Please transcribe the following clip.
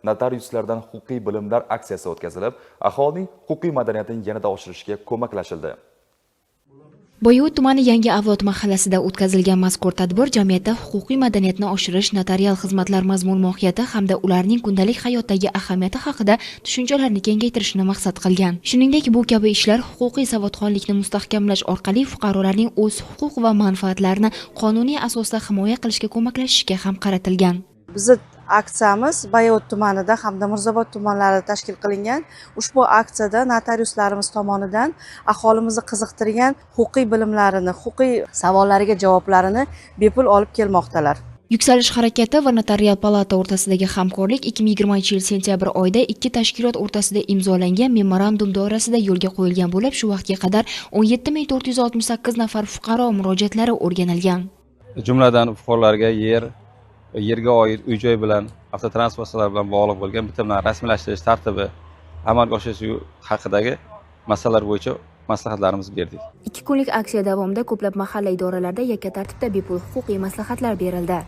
notariuslardan huquqiy bilimlar aksiyasi o'tkazilib, aholining huquqiy madaniyatini yanada oshirishga ko'maklashildi. Boyovut tumani Yangi avlod mahallasida o'tkazilgan mazkur tadbir jamiyatda huquqiy madaniyatni oshirish, notarial xizmatlar mazmun mohiyati hamda ularning kundalik hayotdagi ahamiyati haqida tushunchalarni kengaytirishni maqsad qilgan. Shuningdek, bu kabi ishlar huquqiy savodxonlikni mustahkamlash orqali fuqarolarning o'z huquq va manfaatlarini qonuniy asosda himoya qilishga ko'maklashishiga ham qaratilgan. Bizning aksiyamiz Boyovut tumanida hamda Mirzobod tumanlarida tashkil qilingan. Ushbu aksiyada notariuslarimiz tomonidan aholimizni qiziqtirgan huquqiy bilimlarini, huquqiy savollariga javoplarini bepul olib kelmoqdalar. Yuksalish harakati va Notarial palata o'rtasidagi hamkorlik 2020-yil sentyabr oyida ikki tashkilot o'rtasida imzolangan memorandum doirasida yo'lga qo'yilgan bo'lib, shu vaqtga qadar 17468 nafar fuqaro murojaatlari o'rganilgan. Jumladan fuqarolarga yerga oid uy-joy bilan avtotransportlar bilan bog'liq bo'lgan bitimlarni rasmiylashtirish tartibi, amalga oshirish haqidagi masalalar bo'yicha maslahatlarimizni berdik. 2 kunlik aksiya davomida ko'plab mahalla idoralarida yakka tartibda bepul huquqiy maslahatlar berildi.